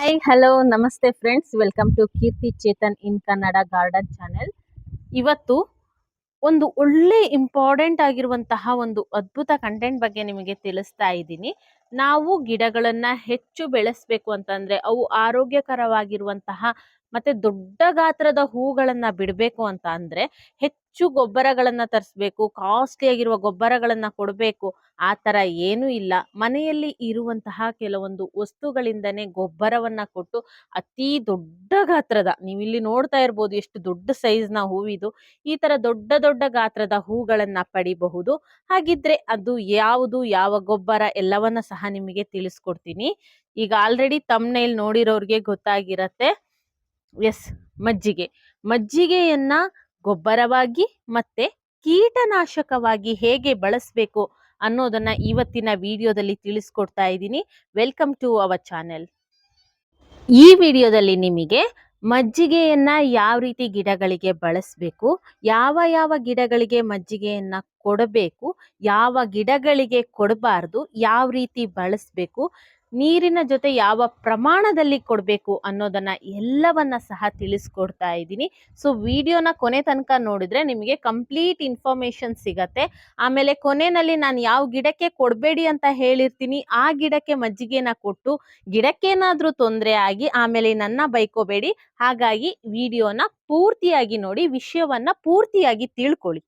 Hi hello ನಮಸ್ತೆ friends, welcome to Keerthi Chetan in Kannada garden channel. ಇವತ್ತು ಒಂದು ಒಳ್ಳೆ ಇಂಪಾರ್ಟೆಂಟ್ ಆಗಿರುವಂತಹ ಒಂದು ಅದ್ಭುತ ಕಂಟೆಂಟ್ ಬಗ್ಗೆ ನಿಮಗೆ ತಿಳಿಸ್ತಾ ಇದ್ದೀನಿ. ನಾವು ಗಿಡಗಳನ್ನ ಹೆಚ್ಚು ಬೆಳೆಸಬೇಕು ಅಂತಂದ್ರೆ ಅವು ಆರೋಗ್ಯಕರವಾಗಿರುವಂತಹ ಮತ್ತೆ ದೊಡ್ಡ ಗಾತ್ರದ ಹೂಗಳನ್ನ ಬಿಡಬೇಕು ಅಂತ ಅಂದ್ರೆ ಹೆಚ್ಚು ಗೊಬ್ಬರಗಳನ್ನ ತರಿಸ್ಬೇಕು, ಕಾಸ್ಟ್ಲಿ ಆಗಿರುವ ಗೊಬ್ಬರಗಳನ್ನ ಕೊಡಬೇಕು, ಆ ತರ ಏನೂ ಇಲ್ಲ. ಮನೆಯಲ್ಲಿ ಇರುವಂತಹ ಕೆಲವೊಂದು ವಸ್ತುಗಳಿಂದನೇ ಗೊಬ್ಬರವನ್ನ ಕೊಟ್ಟು ಅತಿ ದೊಡ್ಡ ಗಾತ್ರದ, ನೀವಿಲ್ಲಿ ನೋಡ್ತಾ ಇರ್ಬೋದು ಎಷ್ಟು ದೊಡ್ಡ ಸೈಜ್ನ ಹೂವಿದು, ಈ ತರ ದೊಡ್ಡ ದೊಡ್ಡ ಗಾತ್ರದ ಹೂಗಳನ್ನ ಪಡಿಬಹುದು. ಹಾಗಿದ್ರೆ ಅದು ಯಾವುದು, ಯಾವ ಗೊಬ್ಬರ ಎಲ್ಲವನ್ನ ಸಹ ನಿಮಗೆ ತಿಳಿಸ್ಕೊಡ್ತೀನಿ. ಈಗ ಆಲ್ರೆಡಿ ತಮ್ನೇಲ್ ನೋಡಿರೋರ್ಗೆ ಗೊತ್ತಾಗಿರತ್ತೆ. ಎಸ್, ಮಜ್ಜಿಗೆಯನ್ನ ಗೊಬ್ಬರವಾಗಿ ಮತ್ತೆ ಕೀಟನಾಶಕವಾಗಿ ಹೇಗೆ ಬಳಸಬೇಕು ಅನ್ನೋದನ್ನ ಇವತ್ತಿನ ವಿಡಿಯೋದಲ್ಲಿ ತಿಳಿಸ್ಕೊಡ್ತಾ ಇದ್ದೀನಿ. Welcome to our channel. ಈ ವಿಡಿಯೋದಲ್ಲಿ ನಿಮಗೆ ಮಜ್ಜಿಗೆಯನ್ನ ಯಾವ ರೀತಿ ಗಿಡಗಳಿಗೆ ಬಳಸಬೇಕು, ಯಾವ ಯಾವ ಗಿಡಗಳಿಗೆ ಮಜ್ಜಿಗೆಯನ್ನ ಕೊಡಬೇಕು, ಯಾವ ಗಿಡಗಳಿಗೆ ಕೊಡಬಾರ್ದು, ಯಾವ ರೀತಿ ಬಳಸಬೇಕು, ನೀರಿನ ಜೊತೆ ಯಾವ ಪ್ರಮಾಣದಲ್ಲಿ ಕೊಡಬೇಕು ಅನ್ನೋದನ್ನ ಎಲ್ಲವನ್ನ ಸಹ ತಿಳಿಸ್ಕೊಡ್ತಾ ಇದ್ದೀನಿ. ಸೊ ವಿಡಿಯೋನ ಕೊನೆ ತನಕ ನೋಡಿದ್ರೆ ನಿಮಗೆ ಕಂಪ್ಲೀಟ್ ಇನ್ಫಾರ್ಮೇಶನ್ ಸಿಗತ್ತೆ. ಆಮೇಲೆ ಕೊನೆಯಲ್ಲಿ ನಾನು ಯಾವ ಗಿಡಕ್ಕೆ ಕೊಡಬೇಡಿ ಅಂತ ಹೇಳಿರ್ತೀನಿ, ಆ ಗಿಡಕ್ಕೆ ಮಜ್ಜಿಗೆನ ಕೊಟ್ಟು ಗಿಡಕ್ಕೇನಾದ್ರೂ ತೊಂದರೆ ಆಗಿ ಆಮೇಲೆ ನನ್ನ ಬೈಕೋಬೇಡಿ. ಹಾಗಾಗಿ ವಿಡಿಯೋನ ಪೂರ್ತಿಯಾಗಿ ನೋಡಿ, ವಿಷಯವನ್ನ ಪೂರ್ತಿಯಾಗಿ ತಿಳ್ಕೊಳ್ಳಿ.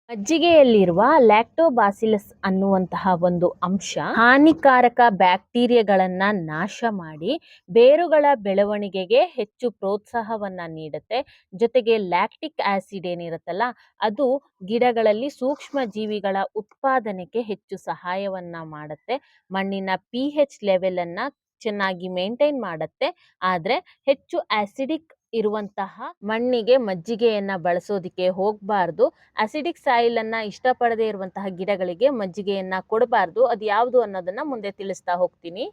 ಮಜ್ಜಿಗೆಯಲ್ಲಿರುವ ಲ್ಯಾಕ್ಟೋಬಾಸಿಲಸ್ ಅನ್ನುವಂತಹ ಒಂದು ಅಂಶ ಹಾನಿಕಾರಕ ಬ್ಯಾಕ್ಟೀರಿಯಾಗಳನ್ನ ನಾಶ ಮಾಡಿ ಬೇರುಗಳ ಬೆಳವಣಿಗೆಗೆ ಹೆಚ್ಚು ಪ್ರೋತ್ಸಾಹವನ್ನ ನೀಡುತ್ತೆ. ಜೊತೆಗೆ ಲ್ಯಾಕ್ಟಿಕ್ ಆಸಿಡ್ ಏನಿರುತ್ತಲ್ಲ, ಅದು ಗಿಡಗಳಲ್ಲಿ ಸೂಕ್ಷ್ಮ ಜೀವಿಗಳ ಉತ್ಪಾದನೆಗೆ ಹೆಚ್ಚು ಸಹಾಯವನ್ನ ಮಾಡುತ್ತೆ. ಮಣ್ಣಿನ pH ಲೆವೆಲ್ ಅನ್ನ ಚೆನ್ನಾಗಿ ಮೇಂಟೈನ್ ಮಾಡುತ್ತೆ. ಆದ್ರೆ ಹೆಚ್ಚು ಆಸಿಡಿಕ್ ಇರುವಂತಹ ಮಣ್ಣಿಗೆ ಮಜ್ಜಿಗೆಯನ್ನ ಬಳಸೋದಿಕ್ಕೆ ಹೋಗಬಾರ್ದು. ಅಸಿಡಿಕ್ ಸಾಯಿಲ್ ಅನ್ನ ಇಷ್ಟಪಡದೇ ಇರುವಂತಹ ಗಿಡಗಳಿಗೆ ಮಜ್ಜಿಗೆಯನ್ನ ಕೊಡಬಾರ್ದು. ಅದು ಯಾವುದು ಅನ್ನೋದನ್ನ ಮುಂದೆ ತಿಳಿಸ್ತಾ ಹೋಗ್ತೀನಿ.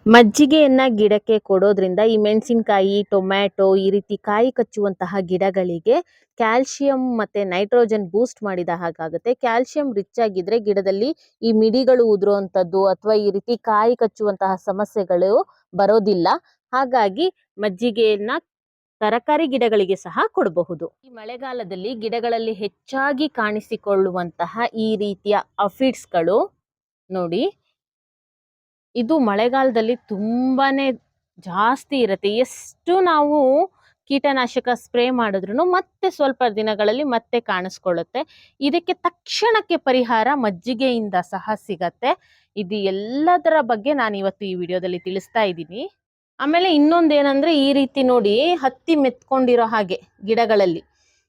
ಮಜ್ಜಿಗೆಯನ್ನ ಗಿಡಕ್ಕೆ ಕೊಡೋದ್ರಿಂದ ಈ ಮೆಣಸಿನಕಾಯಿ, ಟೊಮ್ಯಾಟೊ ಈ ರೀತಿ ಕಾಯಿ ಕಚ್ಚುವಂತಹ ಗಿಡಗಳಿಗೆ ಕ್ಯಾಲ್ಸಿಯಂ ಮತ್ತೆ ನೈಟ್ರೋಜನ್ ಬೂಸ್ಟ್ ಮಾಡಿದ ಹಾಗಾಗುತ್ತೆ. ಕ್ಯಾಲ್ಸಿಯಂ ರಿಚ್ ಆಗಿದ್ರೆ ಗಿಡದಲ್ಲಿ ಈ ಮಿಡಿಗಳು ಉದುರುವಂಥದ್ದು ಅಥವಾ ಈ ರೀತಿ ಕಾಯಿ ಕಚ್ಚುವಂತಹ ಸಮಸ್ಯೆಗಳು ಬರೋದಿಲ್ಲ. ಹಾಗಾಗಿ ಮಜ್ಜಿಗೆಯನ್ನ ತರಕಾರಿ ಗಿಡಗಳಿಗೆ ಸಹ ಕೊಡಬಹುದು. ಈ ಮಳೆಗಾಲದಲ್ಲಿ ಗಿಡಗಳಲ್ಲಿ ಹೆಚ್ಚಾಗಿ ಕಾಣಿಸಿಕೊಳ್ಳುವಂತಹ ಈ ರೀತಿಯ ಅಫಿಡ್ಸ್ಗಳು ನೋಡಿ, ಇದು ಮಳೆಗಾಲದಲ್ಲಿ ತುಂಬಾನೇ ಜಾಸ್ತಿ ಇರುತ್ತೆ. ಎಷ್ಟು ನಾವು ಕೀಟನಾಶಕ ಸ್ಪ್ರೇ ಮಾಡಿದ್ರು ಮತ್ತೆ ಸ್ವಲ್ಪ ದಿನಗಳಲ್ಲಿ ಮತ್ತೆ ಕಾಣಿಸ್ಕೊಳ್ಳುತ್ತೆ. ಇದಕ್ಕೆ ತಕ್ಷಣಕ್ಕೆ ಪರಿಹಾರ ಮಜ್ಜಿಗೆಯಿಂದ ಸಹ ಸಿಗತ್ತೆ. ಇದು ಎಲ್ಲದರ ಬಗ್ಗೆ ನಾನು ಇವತ್ತು ಈ ವಿಡಿಯೋದಲ್ಲಿ ತಿಳಿಸ್ತಾ ಇದ್ದೀನಿ. ಆಮೇಲೆ ಇನ್ನೊಂದೇನಂದ್ರೆ, ಈ ರೀತಿ ನೋಡಿ ಹತ್ತಿ ಮೆತ್ಕೊಂಡಿರೋ ಹಾಗೆ ಗಿಡಗಳಲ್ಲಿ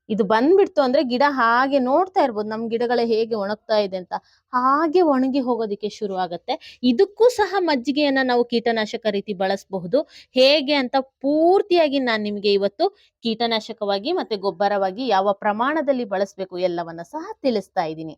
ಇದು ಬಂದ್ಬಿಡ್ತು ಅಂದ್ರೆ ಗಿಡ ಹಾಗೆ ನೋಡ್ತಾ ಇರ್ಬೋದು, ನಮ್ ಗಿಡಗಳ ಹೇಗೆ ಒಣಗ್ತಾ ಇದೆ ಅಂತ, ಹಾಗೆ ಒಣಗಿ ಹೋಗೋದಿಕ್ಕೆ ಶುರು ಆಗತ್ತೆ. ಇದಕ್ಕೂ ಸಹ ಮಜ್ಜಿಗೆಯನ್ನ ನಾವು ಕೀಟನಾಶಕ ರೀತಿ ಬಳಸಬಹುದು. ಹೇಗೆ ಅಂತ ಪೂರ್ತಿಯಾಗಿ ನಾನು ನಿಮಗೆ ಇವತ್ತು ಕೀಟನಾಶಕವಾಗಿ ಮತ್ತೆ ಗೊಬ್ಬರವಾಗಿ ಯಾವ ಪ್ರಮಾಣದಲ್ಲಿ ಬಳಸಬೇಕು ಎಲ್ಲವನ್ನ ಸಹ ತಿಳಿಸ್ತಾ ಇದ್ದೀನಿ.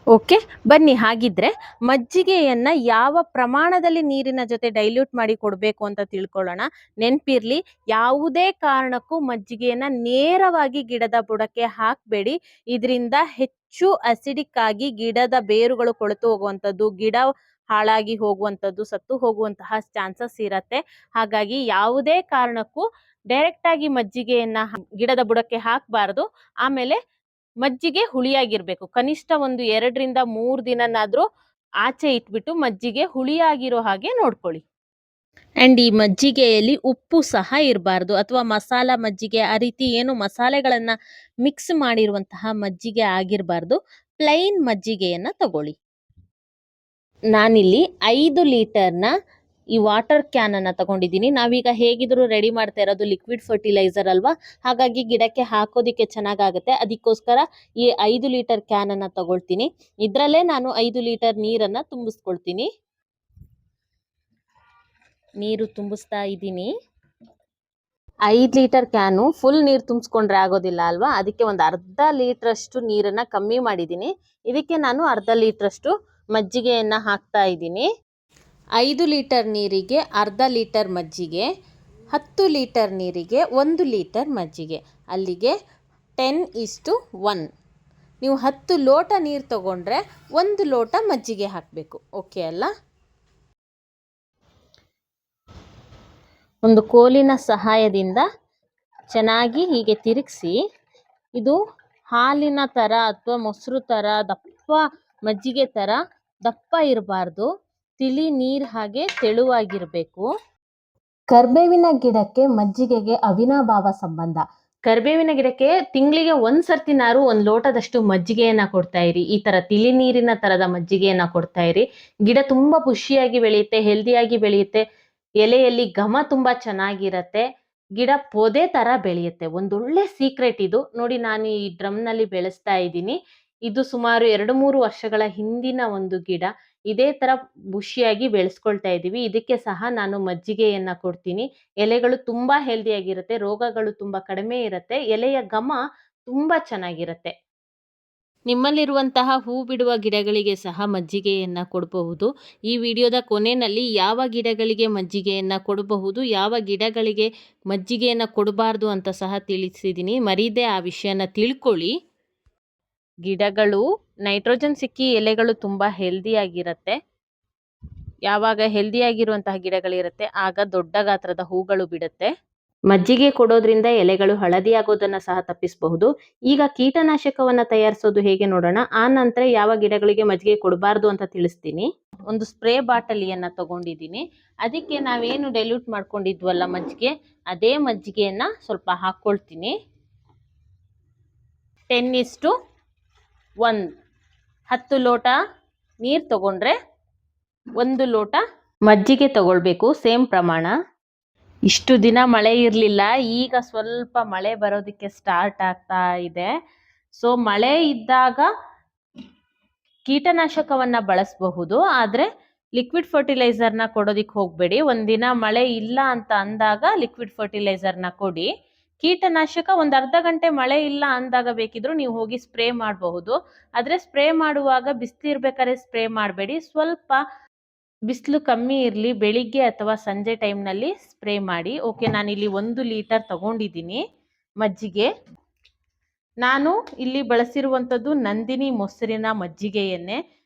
ಓಕೆ, ಬನ್ನಿ ಹಾಗಿದ್ರೆ ಮಜ್ಜಿಗೆಯನ್ನ ಯಾವ ಪ್ರಮಾಣದಲ್ಲಿ ನೀರಿನ ಜೊತೆ ಡೈಲ್ಯೂಟ್ ಮಾಡಿ ಕೊಡಬೇಕು ಅಂತ ತಿಳ್ಕೊಳ್ಳೋಣ. ನೆನ್ಪಿರ್ಲಿ, ಯಾವುದೇ ಕಾರಣಕ್ಕೂ ಮಜ್ಜಿಗೆಯನ್ನ ನೇರವಾಗಿ ಗಿಡದ ಬುಡಕ್ಕೆ ಹಾಕಬೇಡಿ. ಇದರಿಂದ ಹೆಚ್ಚು ಅಸಿಡಿಕ್ ಆಗಿ ಗಿಡದ ಬೇರುಗಳು ಕೊಳೆತು ಹೋಗುವಂಥದ್ದು, ಗಿಡ ಹಾಳಾಗಿ ಹೋಗುವಂಥದ್ದು, ಸತ್ತು ಹೋಗುವಂತಹ ಚಾನ್ಸಸ್ ಇರತ್ತೆ. ಹಾಗಾಗಿ ಯಾವುದೇ ಕಾರಣಕ್ಕೂ ಡೈರೆಕ್ಟ್ ಆಗಿ ಮಜ್ಜಿಗೆಯನ್ನ ಗಿಡದ ಬುಡಕ್ಕೆ ಹಾಕಬಾರದು. ಆಮೇಲೆ ಮಜ್ಜಿಗೆ ಹುಳಿಯಾಗಿರ್ಬೇಕು. ಕನಿಷ್ಠ ಒಂದು 2 ರಿಂದ 3 ದಿನನಾದ್ರೂ ಆಚೆ ಇಟ್ಬಿಟ್ಟು ಮಜ್ಜಿಗೆ ಹುಳಿಯಾಗಿರೋ ಹಾಗೆ ನೋಡ್ಕೊಳ್ಳಿ. ಅಂಡ್ ಈ ಮಜ್ಜಿಗೆಯಲ್ಲಿ ಉಪ್ಪು ಸಹ ಇರಬಾರ್ದು, ಅಥವಾ ಮಸಾಲ ಮಜ್ಜಿಗೆ ಆ ರೀತಿ ಏನು ಮಸಾಲೆಗಳನ್ನ ಮಿಕ್ಸ್ ಮಾಡಿರುವಂತಹ ಮಜ್ಜಿಗೆ ಆಗಿರಬಾರ್ದು. ಪ್ಲೈನ್ ಮಜ್ಜಿಗೆಯನ್ನ ತಗೊಳ್ಳಿ. ನಾನಿಲ್ಲಿ 5 ಲೀಟರ್ನ ಈ ವಾಟರ್ ಕ್ಯಾನ್ ಅನ್ನ ತಗೊಂಡಿದ್ದೀನಿ. ನಾವೀಗ ಹೇಗಿದ್ರು ರೆಡಿ ಮಾಡ್ತಾ ಇರೋದು ಲಿಕ್ವಿಡ್ ಫರ್ಟಿಲೈಸರ್ ಅಲ್ವಾ, ಹಾಗಾಗಿ ಗಿಡಕ್ಕೆ ಹಾಕೋದಿಕ್ಕೆ ಚೆನ್ನಾಗಾಗುತ್ತೆ. ಅದಕ್ಕೋಸ್ಕರ ಈ 5 ಲೀಟರ್ ಕ್ಯಾನ್ ಅನ್ನ ತಗೊಳ್ತೀನಿ. ಇದ್ರಲ್ಲೇ ನಾನು 5 ಲೀಟರ್ ನೀರನ್ನ ತುಂಬಿಸ್ಕೊಳ್ತೀನಿ. ನೀರು ತುಂಬಿಸ್ತಾ ಇದ್ದೀನಿ. 5 ಲೀಟರ್ ಕ್ಯಾನು ಫುಲ್ ನೀರು ತುಂಬಿಸ್ಕೊಂಡ್ರೆ ಆಗೋದಿಲ್ಲ ಅಲ್ವಾ, ಅದಕ್ಕೆ ಒಂದು ಅರ್ಧ ಲೀಟರ್ ಅಷ್ಟು ನೀರನ್ನ ಕಮ್ಮಿ ಮಾಡಿದ್ದೀನಿ. ಇದಕ್ಕೆ ನಾನು ಅರ್ಧ ಲೀಟರ್ ಅಷ್ಟು ಮಜ್ಜಿಗೆಯನ್ನ ಹಾಕ್ತಾ ಇದ್ದೀನಿ. 5 ಲೀಟರ್ ನೀರಿಗೆ ಅರ್ಧ ಲೀಟರ್ ಮಜ್ಜಿಗೆ, 10 ಲೀಟರ್ ನೀರಿಗೆ 1 ಲೀಟರ್ ಮಜ್ಜಿಗೆ, ಅಲ್ಲಿಗೆ 10:1. ನೀವು 10 ಲೋಟ ನೀರು ತಗೊಂಡ್ರೆ 1 ಲೋಟ ಮಜ್ಜಿಗೆ ಹಾಕಬೇಕು. ಓಕೆ ಅಲ್ಲ? ಒಂದು ಕೋಲಿನ ಸಹಾಯದಿಂದ ಚೆನ್ನಾಗಿ ಹೀಗೆ ತಿರುಗಿಸಿ, ಇದು ಹಾಲಿನ ಥರ ಅಥವಾ ಮೊಸರು ಥರ ದಪ್ಪ, ಮಜ್ಜಿಗೆ ಥರ ದಪ್ಪ ಇರಬಾರ್ದು, ತಿಳಿ ನೀರು ಹಾಗೆ ತೆಳುವಾಗಿರಬೇಕು. ಕರ್ಬೇವಿನ ಗಿಡಕ್ಕೆ ಮಜ್ಜಿಗೆಗೆ ಅವಿನಾಭಾವ ಸಂಬಂಧ. ಕರ್ಬೇವಿನ ಗಿಡಕ್ಕೆ ತಿಂಗಳಿಗೆ ಒಂದ್ಸರ್ತಿನಾರು ಒಂದು ಲೋಟದಷ್ಟು ಮಜ್ಜಿಗೆಯನ್ನ ಕೊಡ್ತಾ ಇರಿ. ಈ ತರ ತಿಳಿ ನೀರಿನ ತರದ ಮಜ್ಜಿಗೆಯನ್ನ ಕೊಡ್ತಾ ಇರಿ. ಗಿಡ ತುಂಬಾ ಖುಷಿಯಾಗಿ ಬೆಳೆಯುತ್ತೆ, ಹೆಲ್ದಿಯಾಗಿ ಬೆಳೆಯುತ್ತೆ, ಎಲೆಯಲ್ಲಿ ಘಮ ತುಂಬಾ ಚೆನ್ನಾಗಿರತ್ತೆ, ಗಿಡ ಪೊದೆ ತರ ಬೆಳೆಯುತ್ತೆ. ಒಂದೊಳ್ಳೆ ಸೀಕ್ರೆಟ್ ಇದು ನೋಡಿ. ನಾನು ಈ ಡ್ರಮ್ ನಲ್ಲಿ ಬೆಳೆಸ್ತಾ ಇದ್ದೀನಿ. ಇದು ಸುಮಾರು 2-3 ವರ್ಷಗಳ ಹಿಂದಿನ ಒಂದು ಗಿಡ. ಇದೇ ತರ ಖುಷಿಯಾಗಿ ಬೆಳೆಸ್ಕೊಳ್ತಾ ಇದೀವಿ. ಇದಕ್ಕೆ ಸಹ ನಾನು ಮಜ್ಜಿಗೆಯನ್ನ ಕೊಡ್ತೀನಿ. ಎಲೆಗಳು ತುಂಬಾ ಹೆಲ್ದಿಯಾಗಿರುತ್ತೆ, ರೋಗಗಳು ತುಂಬಾ ಕಡಿಮೆ ಇರುತ್ತೆ, ಎಲೆಯ ಘಮ ತುಂಬಾ ಚೆನ್ನಾಗಿರುತ್ತೆ. ನಿಮ್ಮಲ್ಲಿರುವಂತಹ ಹೂ ಬಿಡುವ ಗಿಡಗಳಿಗೆ ಸಹ ಮಜ್ಜಿಗೆಯನ್ನ ಕೊಡಬಹುದು. ಈ ವಿಡಿಯೋದ ಕೊನೆಯಲ್ಲಿ ಯಾವ ಗಿಡಗಳಿಗೆ ಮಜ್ಜಿಗೆಯನ್ನ ಕೊಡಬಹುದು, ಯಾವ ಗಿಡಗಳಿಗೆ ಮಜ್ಜಿಗೆಯನ್ನ ಕೊಡಬಾರ್ದು ಅಂತ ಸಹ ತಿಳಿಸಿದ್ದೀನಿ. ಮರೀದೆ ಆ ವಿಷಯನ ತಿಳ್ಕೊಳ್ಳಿ. ಗಿಡಗಳು ನೈಟ್ರೋಜನ್ ಸಿಕ್ಕಿ ಎಲೆಗಳು ತುಂಬಾ ಹೆಲ್ದಿಯಾಗಿರುತ್ತೆ. ಯಾವಾಗ ಹೆಲ್ದಿಯಾಗಿರುವಂತಹ ಗಿಡಗಳಿರುತ್ತೆ ಆಗ ದೊಡ್ಡ ಗಾತ್ರದ ಹೂಗಳು ಬಿಡುತ್ತೆ. ಮಜ್ಜಿಗೆ ಕೊಡೋದ್ರಿಂದ ಎಲೆಗಳು ಹಳದಿಯಾಗೋದನ್ನ ಸಹ ತಪ್ಪಿಸಬಹುದು. ಈಗ ಕೀಟನಾಶಕವನ್ನ ತಯಾರಿಸೋದು ಹೇಗೆ ನೋಡೋಣ. ಆ ನಂತರ ಯಾವ ಗಿಡಗಳಿಗೆ ಮಜ್ಜಿಗೆ ಕೊಡಬಾರ್ದು ಅಂತ ತಿಳಿಸ್ತೀನಿ. ಒಂದು ಸ್ಪ್ರೇ ಬಾಟಲಿಯನ್ನ ತಗೊಂಡಿದ್ದೀನಿ. ಅದಕ್ಕೆ ನಾವೇನು ಡೈಲ್ಯೂಟ್ ಮಾಡ್ಕೊಂಡಿದ್ವಲ್ಲ ಮಜ್ಜಿಗೆ, ಅದೇ ಮಜ್ಜಿಗೆಯನ್ನ ಸ್ವಲ್ಪ ಹಾಕ್ಕೊಳ್ತೀನಿ. 10:1 10 ಲೋಟ ನೀರು ತಗೊಂಡ್ರೆ 1 ಲೋಟ ಮಜ್ಜಿಗೆ ತಗೊಳ್ಬೇಕು, ಸೇಮ್ ಪ್ರಮಾಣ. ಇಷ್ಟು ದಿನ ಮಳೆ ಇರಲಿಲ್ಲ, ಈಗ ಸ್ವಲ್ಪ ಮಳೆ ಬರೋದಕ್ಕೆ ಸ್ಟಾರ್ಟ್ ಆಗ್ತಾ ಇದೆ. ಸೊ ಮಳೆ ಇದ್ದಾಗ ಕೀಟನಾಶಕವನ್ನ ಬಳಸಬಹುದು, ಆದರೆ ಲಿಕ್ವಿಡ್ ಫರ್ಟಿಲೈಸರ್ನ ಕೊಡೋದಿಕ್ಕೆ ಹೋಗಬೇಡಿ. ಒಂದಿನ ಮಳೆ ಇಲ್ಲ ಅಂತ ಅಂದಾಗ ಲಿಕ್ವಿಡ್ ಫರ್ಟಿಲೈಸರ್ನ ಕೊಡಿ. ಕೀಟನಾಶಕ ಒಂದು ಅರ್ಧ ಗಂಟೆ ಮಳೆ ಇಲ್ಲ ಅಂದಾಗ ಬೇಕಿದ್ರು ನೀವು ಹೋಗಿ ಸ್ಪ್ರೇ ಮಾಡಬಹುದು. ಆದರೆ ಸ್ಪ್ರೇ ಮಾಡುವಾಗ ಬಿಸಿಲಿರ್ಬೇಕಾದ್ರೆ ಸ್ಪ್ರೇ ಮಾಡಬೇಡಿ. ಸ್ವಲ್ಪ ಬಿಸಿಲು ಕಮ್ಮಿ ಇರಲಿ, ಬೆಳಿಗ್ಗೆ ಅಥವಾ ಸಂಜೆ ಟೈಮ್ನಲ್ಲಿ ಸ್ಪ್ರೇ ಮಾಡಿ. ಓಕೆ, ನಾನಿಲ್ಲಿ 1 ಲೀಟರ್ ತಗೊಂಡಿದ್ದೀನಿ ಮಜ್ಜಿಗೆ. ನಾನು ಇಲ್ಲಿ ಬಳಸಿರುವಂಥದ್ದು ನಂದಿನಿ ಮೊಸರಿನ ಮಜ್ಜಿಗೆಯನ್ನೇ.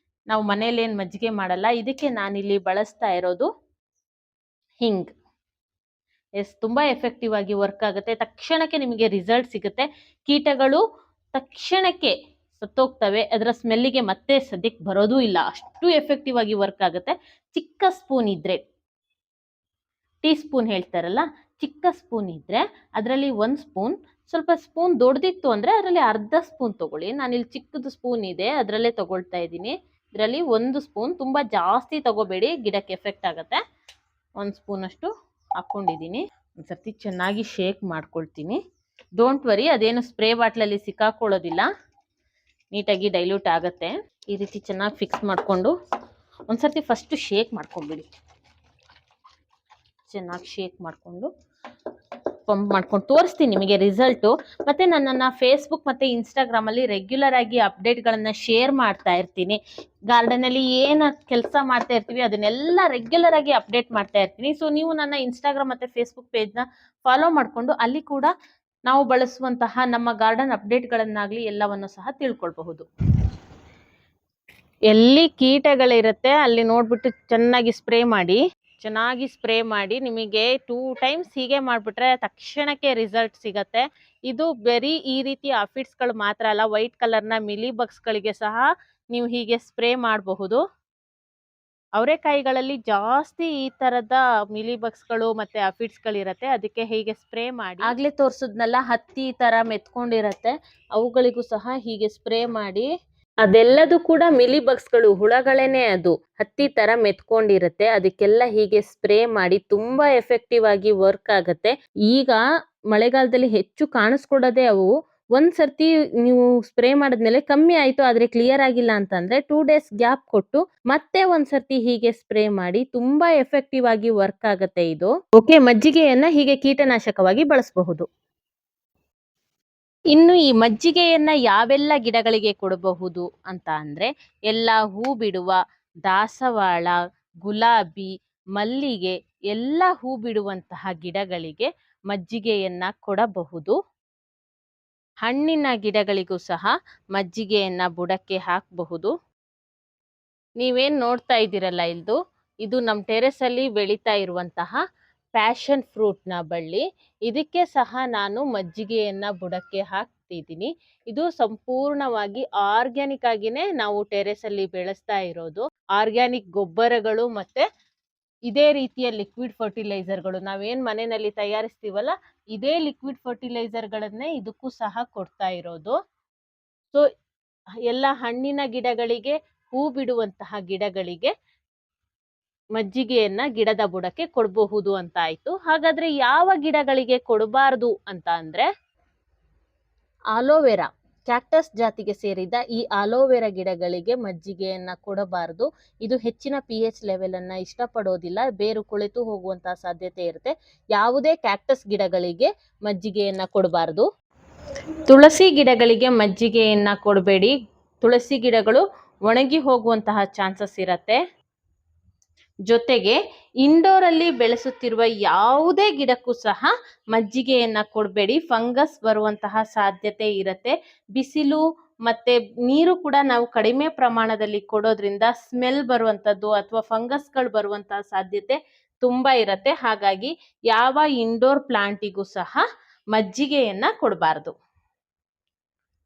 ನಾವು ಮನೇಲೇನು ಮಜ್ಜಿಗೆ ಮಾಡಲ್ಲ. ಇದಕ್ಕೆ ನಾನಿಲ್ಲಿ ಬಳಸ್ತಾ ಇರೋದು ಹಿಂಗ್. ತುಂಬ ಎಫೆಕ್ಟಿವ್ ಆಗಿ ವರ್ಕ್ ಆಗುತ್ತೆ. ತಕ್ಷಣಕ್ಕೆ ನಿಮಗೆ ರಿಸಲ್ಟ್ ಸಿಗುತ್ತೆ. ಕೀಟಗಳು ತಕ್ಷಣಕ್ಕೆ ಸತ್ತೋಗ್ತವೆ, ಅದರ ಸ್ಮೆಲ್ಲಿಗೆ ಮತ್ತೆ ಸದ್ಯಕ್ಕೆ ಬರೋದೂ ಇಲ್ಲ. ಅಷ್ಟು ಎಫೆಕ್ಟಿವ್ ಆಗಿ ವರ್ಕ್ ಆಗುತ್ತೆ. ಚಿಕ್ಕ ಸ್ಪೂನ್ ಇದ್ರೆ, ಟೀ ಸ್ಪೂನ್ ಹೇಳ್ತಾರಲ್ಲ, ಚಿಕ್ಕ ಸ್ಪೂನ್ ಇದ್ರೆ ಅದರಲ್ಲಿ 1 ಸ್ಪೂನ್, ಸ್ವಲ್ಪ ಸ್ಪೂನ್ ದೊಡ್ಡದಿತ್ತು ಅಂದರೆ ಅದರಲ್ಲಿ ಅರ್ಧ ಸ್ಪೂನ್ ತಗೊಳ್ಳಿ. ನಾನಿಲ್ಲಿ ಚಿಕ್ಕದು ಸ್ಪೂನ್ ಇದೆ ಅದರಲ್ಲೇ ತಗೊಳ್ತಾ ಇದ್ದೀನಿ. ಇದರಲ್ಲಿ 1 ಸ್ಪೂನ್, ತುಂಬ ಜಾಸ್ತಿ ತಗೋಬೇಡಿ, ಗಿಡಕ್ಕೆ ಎಫೆಕ್ಟ್ ಆಗುತ್ತೆ. 1 ಸ್ಪೂನಷ್ಟು ಹಾಕ್ಕೊಂಡಿದ್ದೀನಿ. ಒಂದ್ಸರ್ತಿ ಚೆನ್ನಾಗಿ ಶೇಕ್ ಮಾಡ್ಕೊಳ್ತೀನಿ. ಡೋಂಟ್ ವರಿ, ಅದೇನು ಸ್ಪ್ರೇ ಬಾಟ್ಲಲ್ಲಿ ಸಿಕ್ಕಾಕೊಳ್ಳೋದಿಲ್ಲ, ನೀಟಾಗಿ ಡೈಲ್ಯೂಟ್ ಆಗುತ್ತೆ. ಈ ರೀತಿ ಚೆನ್ನಾಗಿ ಫಿಕ್ಸ್ ಮಾಡಿಕೊಂಡು ಒಂದ್ಸರ್ತಿ ಫಸ್ಟು ಶೇಕ್ ಮಾಡ್ಕೊಂಬಿಡಿ. ಚೆನ್ನಾಗಿ ಶೇಕ್ ಮಾಡಿಕೊಂಡು ಪಂಪ್ ಮಾಡ್ಕೊಂಡು ತೋರಿಸ್ತೀನಿ ನಿಮಗೆ ರಿಸಲ್ಟು. ಮತ್ತು ನನ್ನನ್ನು ಫೇಸ್ಬುಕ್ ಮತ್ತು ಇನ್ಸ್ಟಾಗ್ರಾಮಲ್ಲಿ ರೆಗ್ಯುಲರ್ ಆಗಿ ಅಪ್ಡೇಟ್ಗಳನ್ನು ಶೇರ್ ಮಾಡ್ತಾ ಇರ್ತೀನಿ. ಗಾರ್ಡನಲ್ಲಿ ಏನು ಕೆಲಸ ಮಾಡ್ತಾ ಇರ್ತೀವಿ ಅದನ್ನೆಲ್ಲ ರೆಗ್ಯುಲರ್ ಆಗಿ ಅಪ್ಡೇಟ್ ಮಾಡ್ತಾ ಇರ್ತೀನಿ. ಸೊ ನೀವು ನನ್ನ ಇನ್ಸ್ಟಾಗ್ರಾಮ್ ಮತ್ತು ಫೇಸ್ಬುಕ್ ಪೇಜ್ನ ಫಾಲೋ ಮಾಡಿಕೊಂಡು ಅಲ್ಲಿ ಕೂಡ ನಾವು ಬಳಸುವಂತಹ ನಮ್ಮ ಗಾರ್ಡನ್ ಅಪ್ಡೇಟ್ಗಳನ್ನಾಗಲಿ ಎಲ್ಲವನ್ನು ಸಹ ತಿಳ್ಕೊಳ್ಬಹುದು. ಎಲ್ಲಿ ಕೀಟಗಳಿರುತ್ತೆ ಅಲ್ಲಿ ನೋಡ್ಬಿಟ್ಟು ಚೆನ್ನಾಗಿ ಸ್ಪ್ರೇ ಮಾಡಿ. ನಿಮಗೆ 2 ಟೈಮ್ಸ್ ಹೀಗೆ ಮಾಡಿಬಿಟ್ರೆ ತಕ್ಷಣಕ್ಕೆ ರಿಸಲ್ಟ್ ಸಿಗತ್ತೆ. ಇದು ಬರೀ ಈ ರೀತಿ ಆಫಿಡ್ಸ್ಗಳು ಮಾತ್ರ ಅಲ್ಲ, ವೈಟ್ ಕಲರ್ನ ಮಿಲಿ ಬಗ್ಸ್ಗಳಿಗೆ ಸಹ ನೀವು ಹೀಗೆ ಸ್ಪ್ರೇ ಮಾಡಬಹುದು. ಅವರೆಕಾಯಿಗಳಲ್ಲಿ ಜಾಸ್ತಿ ಈ ಥರದ ಮಿಲಿ ಬಗ್ಸ್ಗಳು ಮತ್ತು ಅಫಿಡ್ಸ್ಗಳಿರುತ್ತೆ, ಅದಕ್ಕೆ ಹೀಗೆ ಸ್ಪ್ರೇ ಮಾಡಿ. ಆಗಲೇ ತೋರಿಸಿದ್ನಲ್ಲ, ಹತ್ತಿ ಥರ ಮೆತ್ಕೊಂಡಿರತ್ತೆ, ಅವುಗಳಿಗೂ ಸಹ ಹೀಗೆ ಸ್ಪ್ರೇ ಮಾಡಿ. ಅದೆಲ್ಲದೂ ಕೂಡ ಮಿಲಿ ಬಗ್ಸ್ಗಳು, ಹುಳಗಳೇನೆ. ಅದು ಹತ್ತಿ ಥರ ಮೆತ್ಕೊಂಡಿರುತ್ತೆ, ಅದಕ್ಕೆಲ್ಲ ಹೀಗೆ ಸ್ಪ್ರೇ ಮಾಡಿ. ತುಂಬ ಎಫೆಕ್ಟಿವ್ ಆಗಿ ವರ್ಕ್ ಆಗುತ್ತೆ. ಈಗ ಮಳೆಗಾಲದಲ್ಲಿ ಹೆಚ್ಚು ಕಾಣಿಸ್ಕೊಡೋದೇ ಅವು. ಒಂದ್ಸರ್ತಿ ನೀವು ಸ್ಪ್ರೇ ಮಾಡಿದ್ಮೇಲೆ ಕಮ್ಮಿ ಆಯಿತು ಆದರೆ ಕ್ಲಿಯರ್ ಆಗಿಲ್ಲ ಅಂತಂದರೆ 2 ಡೇಸ್ ಗ್ಯಾಪ್ ಕೊಟ್ಟು ಮತ್ತೆ ಒಂದ್ಸರ್ತಿ ಹೀಗೆ ಸ್ಪ್ರೇ ಮಾಡಿ. ತುಂಬ ಎಫೆಕ್ಟಿವ್ ಆಗಿ ವರ್ಕ್ ಆಗುತ್ತೆ ಇದು. ಓಕೆ, ಮಜ್ಜಿಗೆಯನ್ನು ಹೀಗೆ ಕೀಟನಾಶಕವಾಗಿ ಬಳಸಬಹುದು. ಇನ್ನು ಈ ಮಜ್ಜಿಗೆಯನ್ನ ಯಾವೆಲ್ಲ ಗಿಡಗಳಿಗೆ ಕೊಡಬಹುದು ಅಂತ ಅಂದರೆ, ಎಲ್ಲ ಹೂ ಬಿಡುವ ದಾಸವಾಳ, ಗುಲಾಬಿ, ಮಲ್ಲಿಗೆ ಎಲ್ಲ ಹೂ ಬಿಡುವಂತಹ ಗಿಡಗಳಿಗೆ ಮಜ್ಜಿಗೆಯನ್ನ ಕೊಡಬಹುದು. ಹಣ್ಣಿನ ಗಿಡಗಳಿಗೂ ಸಹ ಮಜ್ಜಿಗೆಯನ್ನ ಬುಡಕ್ಕೆ ಹಾಕಬಹುದು. ನೀವೇನು ನೋಡ್ತಾ ಇದ್ದೀರಲ್ಲ ಇದು ನಮ್ಮ ಟೆರೆಸಲ್ಲಿ ಬೆಳೀತಾ ಇರುವಂತಹ ಪ್ಯಾಷನ್ ಫ್ರೂಟ್ನ ಬಳ್ಳಿ. ಇದಕ್ಕೆ ಸಹ ನಾನು ಮಜ್ಜಿಗೆಯನ್ನು ಬುಡಕ್ಕೆ ಹಾಕ್ತಿದ್ದೀನಿ. ಇದು ಸಂಪೂರ್ಣವಾಗಿ ಆರ್ಗ್ಯಾನಿಕ್ ಆಗಿನೇ ನಾವು ಟೆರೆಸಲ್ಲಿ ಬೆಳೆಸ್ತಾ ಇರೋದು. ಆರ್ಗ್ಯಾನಿಕ್ ಗೊಬ್ಬರಗಳು ಮತ್ತೆ ಇದೇ ರೀತಿಯ ಲಿಕ್ವಿಡ್ ಫರ್ಟಿಲೈಸರ್ಗಳು ನಾವೇನು ಮನೆಯಲ್ಲಿ ತಯಾರಿಸ್ತೀವಲ್ಲ, ಇದೇ ಲಿಕ್ವಿಡ್ ಫರ್ಟಿಲೈಸರ್ಗಳನ್ನೇ ಇದಕ್ಕೂ ಸಹ ಕೊಡ್ತಾ ಇರೋದು. ಸೊ ಎಲ್ಲ ಹಣ್ಣಿನ ಗಿಡಗಳಿಗೆ, ಹೂ ಬಿಡುವಂತಹ ಗಿಡಗಳಿಗೆ ಮಜ್ಜಿಗೆಯನ್ನ ಗಿಡದ ಬುಡಕ್ಕೆ ಕೊಡಬಹುದು ಅಂತ ಆಯ್ತು. ಹಾಗಾದ್ರೆ ಯಾವ ಗಿಡಗಳಿಗೆ ಕೊಡಬಾರದು ಅಂತ ಅಂದ್ರೆ, ಆಲೋವೆರಾ, ಕ್ಯಾಕ್ಟಸ್ ಜಾತಿಗೆ ಸೇರಿದ ಈ ಆಲೋವೆರಾ ಗಿಡಗಳಿಗೆ ಮಜ್ಜಿಗೆಯನ್ನ ಕೊಡಬಾರದು. ಇದು ಹೆಚ್ಚಿನ pH ಲೆವೆಲ್ ಅನ್ನ ಇಷ್ಟಪಡೋದಿಲ್ಲ, ಬೇರು ಕೊಳೆತು ಹೋಗುವಂತಹ ಸಾಧ್ಯತೆ ಇರುತ್ತೆ. ಯಾವುದೇ ಕ್ಯಾಕ್ಟಸ್ ಗಿಡಗಳಿಗೆ ಮಜ್ಜಿಗೆಯನ್ನ ಕೊಡಬಾರದು. ತುಳಸಿ ಗಿಡಗಳಿಗೆ ಮಜ್ಜಿಗೆಯನ್ನ ಕೊಡಬೇಡಿ. ತುಳಸಿ ಗಿಡಗಳು ಒಣಗಿ ಹೋಗುವಂತಹ ಚಾನ್ಸಸ್ ಇರತ್ತೆ. ಜೊತೆಗೆ ಇಂಡೋರ್ ಅಲ್ಲಿ ಬೆಳೆಸುತ್ತಿರುವ ಯಾವುದೇ ಗಿಡಕ್ಕೂ ಸಹ ಮಜ್ಜಿಗೆಯನ್ನ ಕೊಡಬೇಡಿ. ಫಂಗಸ್ ಬರುವಂತಹ ಸಾಧ್ಯತೆ ಇರುತ್ತೆ. ಬಿಸಿಲು ಮತ್ತೆ ನೀರು ಕೂಡ ನಾವು ಕಡಿಮೆ ಪ್ರಮಾಣದಲ್ಲಿ ಕೊಡೋದ್ರಿಂದ ಸ್ಮೆಲ್ ಬರುವಂಥದ್ದು ಅಥವಾ ಫಂಗಸ್ಗಳು ಬರುವಂತಹ ಸಾಧ್ಯತೆ ತುಂಬಾ ಇರುತ್ತೆ. ಹಾಗಾಗಿ ಯಾವ ಇಂಡೋರ್ ಪ್ಲಾಂಟಿಗೂ ಸಹ ಮಜ್ಜಿಗೆಯನ್ನ ಕೊಡಬಾರ್ದು.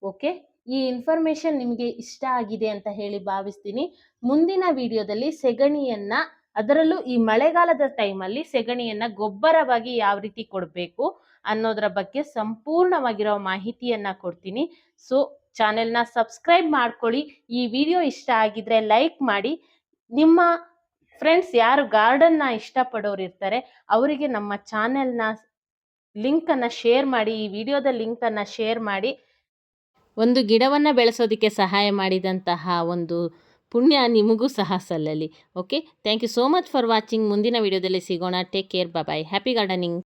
ಓಕೆ, ಈ ಇನ್ಫಾರ್ಮೇಶನ್ ನಿಮಗೆ ಇಷ್ಟ ಆಗಿದೆ ಅಂತ ಹೇಳಿ ಭಾವಿಸ್ತೀನಿ. ಮುಂದಿನ ವಿಡಿಯೋದಲ್ಲಿ ಸೆಗಣಿಯನ್ನ, ಅದರಲ್ಲೂ ಈ ಮಳೆಗಾಲದ ಟೈಮಲ್ಲಿ ಸೆಗಣಿಯನ್ನ ಗೊಬ್ಬರವಾಗಿ ಯಾವ ರೀತಿ ಕೊಡಬೇಕು ಅನ್ನೋದರ ಬಗ್ಗೆ ಸಂಪೂರ್ಣವಾಗಿರೋ ಮಾಹಿತಿಯನ್ನ ಕೊಡ್ತೀನಿ. ಸೊ ಚಾನೆಲ್ನ ಸಬ್ಸ್ಕ್ರೈಬ್ ಮಾಡ್ಕೊಳ್ಳಿ. ಈ ವಿಡಿಯೋ ಇಷ್ಟ ಆಗಿದ್ರೆ ಲೈಕ್ ಮಾಡಿ. ನಿಮ್ಮ ಫ್ರೆಂಡ್ಸ್ ಯಾರು ಗಾರ್ಡನ್ನ ಇಷ್ಟಪಡೋರು ಇರ್ತಾರೆ ಅವರಿಗೆ ನಮ್ಮ ಚಾನೆಲ್ನ ಲಿಂಕನ್ನು ಶೇರ್ ಮಾಡಿ, ಈ ವಿಡಿಯೋದ ಲಿಂಕನ್ನು ಶೇರ್ ಮಾಡಿ. ಒಂದು ಗಿಡವನ್ನು ಬೆಳೆಸೋದಕ್ಕೆ ಸಹಾಯ ಮಾಡಿದಂತಹ ಒಂದು ಪುಣ್ಯ ನಿಮಗೂ ಸಹ ಸಲ್ಲಲಿ. Okay, thank you so much for watching. ಮುಂದಿನ ವಿಡಿಯೋದಲ್ಲಿ ಸಿಗೋಣ. Take care, bye. Happy gardening.